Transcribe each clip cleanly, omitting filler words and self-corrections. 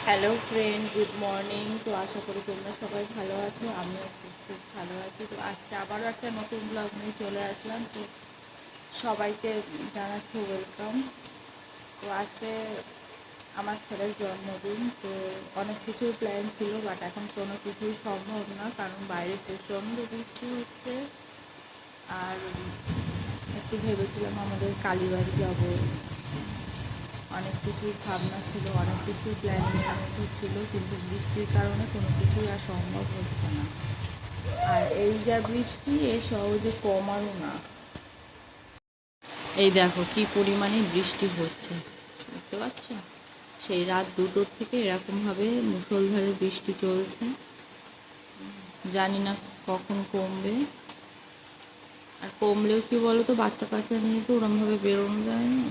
Hello friend, good morning. তো আশা করি তোমরা সবাই ভালো আছো, আমিও খুব খুব ভালো আছি। তো আজকে আবারও একটা নতুন ব্লগ নিয়ে চলে আসলাম। তো সবাইকে জানাচ্ছি ওয়েলকাম। তো আজকে আমার ছেলের জন্মদিন। তো অনেক কিছুর প্ল্যান ছিল, বাট এখন কোনো কিছুই সম্ভব না, কারণ বাইরে প্রচণ্ড বৃষ্টি হচ্ছে। আর একটু ভেবেছিলাম আমাদের কালীবাড়ি যাবো, অনেক কিছুই ভাবনা ছিল, অনেক কিছুই প্ল্যানিংয়ের মধ্যে ছিল, কিন্তু বৃষ্টির কারণে কোনো কিছুই আর সম্ভব হচ্ছে না। আর এই যা বৃষ্টি, এ সহজে কমারও না। এই দেখো কি পরিমাণে বৃষ্টি হচ্ছে, বুঝতে পারছো? সেই রাত 2টোর থেকে এরকমভাবে মুষলধারে বৃষ্টি চলছে, জানি না কখন কমবে। আর কমলেও কি বলো তো, বাচ্চা কাচ্চা নিয়ে তো ওরমভাবে বেরোনো যায় না।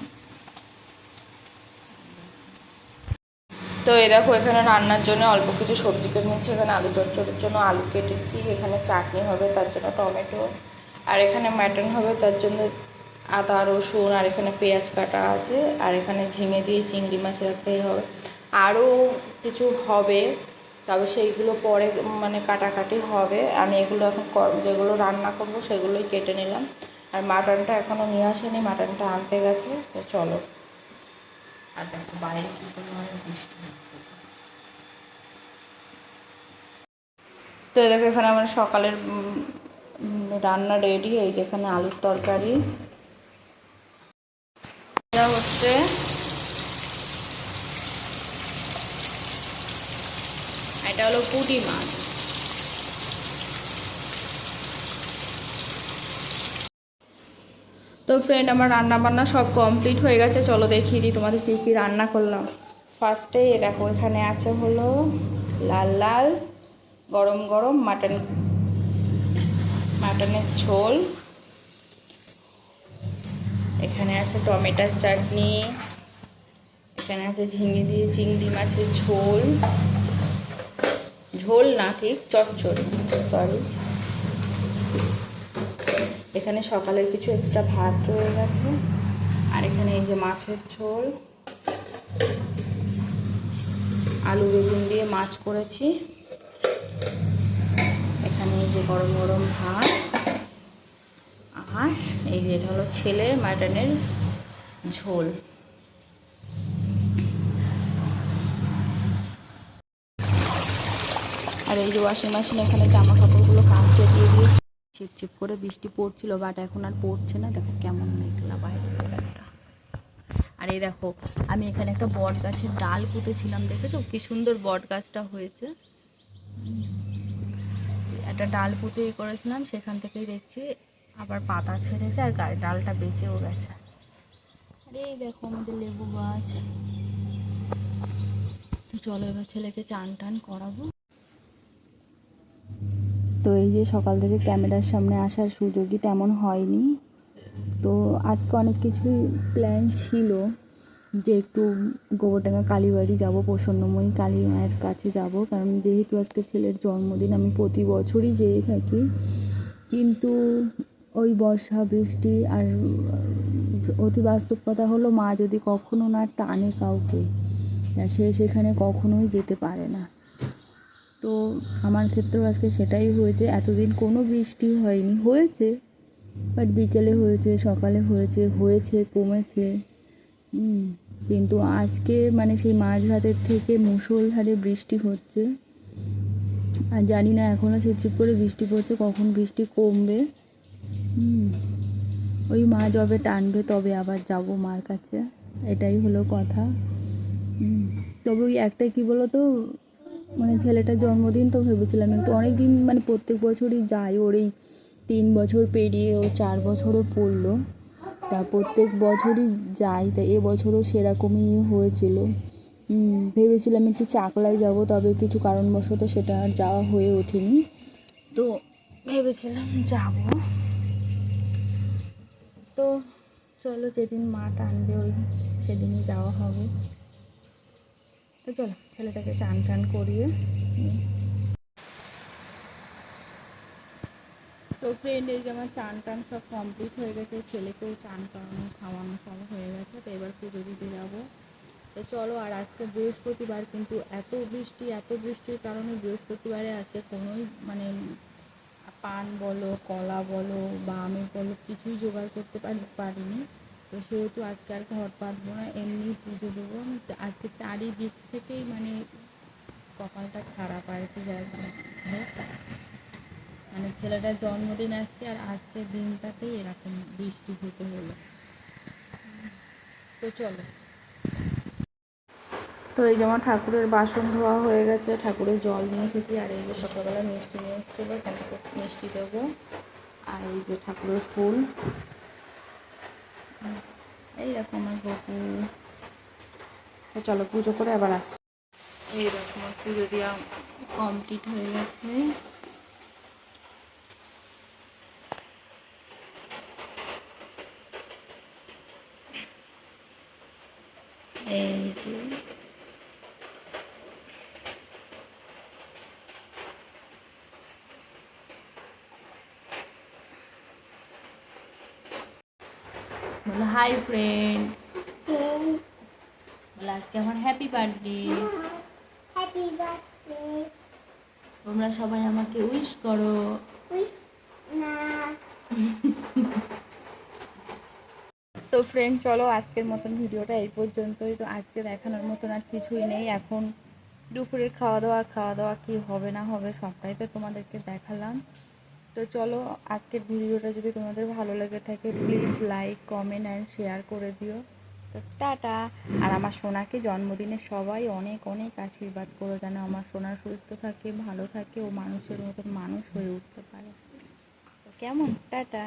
তো এই দেখো, এখানে রান্নার জন্য অল্প কিছু সবজি কেটে নিচ্ছি। এখানে আলু চচ্চড়ির জন্য আলু কেটেছি, এখানে চাটনি হবে তার জন্য টমেটো, আর এখানে মাটন হবে তার জন্য আদা রসুন, আর এখানে পেঁয়াজ কাটা আছে, আর এখানে ঝিঙে দিয়ে চিংড়ি মাছের একটাই হবে। আরও কিছু হবে, তবে সেইগুলো পরে মানে কাটাকাটি হবে। আমি এগুলো এখন যেগুলো রান্না করবো সেগুলোই কেটে নিলাম। আর মাটনটা এখনও নিয়ে আসেনি, মাটনটা আনতে গেছে। তো চলো। আর দেখো বাইরে কী পরিমাণে বৃষ্টি হচ্ছে। তো দেখো, এখানে আমার সকালের রান্না রেডি। এই যেখানে আলুর তরকারি হচ্ছে, এটা হলো পুঁটি মাছ। তো ফ্রেন্ড, আমার রান্না বান্না সব কমপ্লিট হয়ে গেছে। চলো দেখিয়ে দিই তোমাদের কী কী রান্না করলাম। ফার্স্টে দেখো, এখানে আছে হলো লাল লাল গরম গরম মাটনের ঝোল। এখানে আছে টমেটোর চাটনি, এখানে আছে ঝিঙে দিয়ে চিংড়ি মাছের ঝোল, ঝোল না ঠিক চচ্চড়ি, সরি। এখানে সকালের কিছু এক্সট্রা ভাত রয়ে গেছে। আর এখানে এই যে মাছের ঝোল, আলু বেগুন দিয়ে মাছ করেছি। এখানে এই যে গরম গরম ভাত, আর এই যে এটা হলো ছেলের মাটনের ঝোল। আর এই যে ওয়াশিং মেশিন, এখানে জামা কাপড়গুলো কাচতে দিয়ে দিয়েছি। ছিপছিপ করে বৃষ্টি পড়ছিল, বাট এখন আর পড়ছে না। দেখো কেমন মেঘলা বাইরে। আর এই দেখো, আমি এখানে একটা বট গাছের ডাল পুঁতেছিলাম, দেখেছো কি সুন্দর বট গাছটা হয়েছে। একটা ডাল পুঁতে করেছিলাম, সেখান থেকেই দেখছি আবার পাতা ছেড়েছে, আর ডালটা বেঁচেও গেছে। আর এই দেখো আমাদের লেবু গাছ। তো চলো এবার ছেলেকে চান টান করাবো। তো এই যে সকাল থেকে ক্যামেরার সামনে আসার সুযোগই তেমন হয়নি। তো আজকে অনেক কিছুই প্ল্যান ছিল, যে একটু গোবরডাঙ্গা কালীবাড়ি যাব, প্রসন্নময়ী কালী মায়ের কাছে যাব, কারণ যেহেতু আজকে ছেলের জন্মদিন। আমি প্রতি বছরই যেয়ে থাকি, কিন্তু ওই বর্ষা বৃষ্টি আর অতি বাস্তব কথা হলো, মা যদি কখনো না টানে কাউকে, সে সেখানে কখনোই যেতে পারে না। তো আমার ক্ষেত্রেও আজকে সেটাই হয়েছে। এতদিন কোনো বৃষ্টি হয়নি, হয়েছে বাট বিকেলে হয়েছে, সকালে হয়েছে, কমেছে। কিন্তু আজকে মানে সেই মাঝরাতের থেকে মুষলধারে বৃষ্টি হচ্ছে। আর জানি না, এখনও ছিপছিপ করে বৃষ্টি পড়ছে, কখন বৃষ্টি কমবে। ওই মা যবে টানবে তবে আবার যাব মার কাছে, এটাই হলো কথা। তবে ওই একটাই কী বলো তো, মানে ছেলেটার জন্মদিন, তো ভেবেছিলাম একটু, অনেক দিন মানে প্রত্যেক বছরই যাই, ওর এই 3 বছর পেরিয়ে ও 4 বছরে পড়লো, তা প্রত্যেক বছরই যাই। তা এবছরও সেরকমই হয়েছিল। ভেবেছিলাম একটু চাকলায় যাব, তবে কিছু কারণবশত সেটা আর যাওয়া হয়ে ওঠেনি। তো ভেবেছিলাম যাব। তো চলো, যেদিন মা টানবে ওই সেদিনই যাওয়া হবে। তো চলো ছেলেটাকে চান টান করিয়ে। তো ফ্রেন্ড, এই যে আমার চান টান সব কমপ্লিট হয়ে গেছে, ছেলেকেও চান করানো খাওয়ানো সব হয়ে গেছে। তো এবার পুজো দিতে যাবো। তো চলো, আর আজকে বৃহস্পতিবার, কিন্তু এত বৃষ্টির কারণে বৃহস্পতিবারে আজকে কোনোই মানে পান বলো, কলা বলো বা আমি বলো কিছুই জোগাড় করতে পারিনি। তো সেহেতু আজকে আর ঘর পাতবো না, এমনি পুজো দেবো। আজকে চারিদিক থেকেই মানে কপালটা খারাপ আর কি, যাই হোক। মানে ছেলেটার জন্মদিন আজকে, আর আজকের দিনটাতেই এরকম বৃষ্টি হতে হলো। তো চলো, তো এই যেমন ঠাকুরের বাসন ধোয়া হয়ে গেছে, ঠাকুরের জল নিয়ে এসেছি, আর এই যে সকালবেলা মিষ্টি নিয়ে এসেছিলো, তাকে মিষ্টি দেবো। আর এই যে ঠাকুরের ফুল, এই দেখো আমার গপু। তো চলো পুজো করে আবার আসছি। এই দেখো আমার পুজো দেওয়া কমপ্লিট হয়ে গেছে। এই যে বলো হাই ফ্রেন্ড, বলো আজকে আমার হ্যাপি বার্থডে। Happy birthday. তোমরা সবাই আমাকে উইশ করো। না। তো ফ্রেন্ড চলো, আজকের মতন ভিডিওটা এই পর্যন্তই। তো আজকে দেখানোর মতন আর কিছুই নেই। এখন দুপুরের খাওয়া দাওয়া কী হবে না হবে সবটাই তো তোমাদেরকে দেখালাম। তো চলো, আজকের ভিডিওটা যদি তোমাদের ভালো লেগে থাকে please like, comment and share করে দিও। তো টাটা। আর আমার সোনাকে জন্মদিনে সবাই অনেক অনেক আশীর্বাদ করো, যেন আমার সোনা সুস্থ থাকে, ভালো থাকে, ও মানুষের মতন মানুষ হয়ে উঠতে পারে। তো কেমন, টাটা।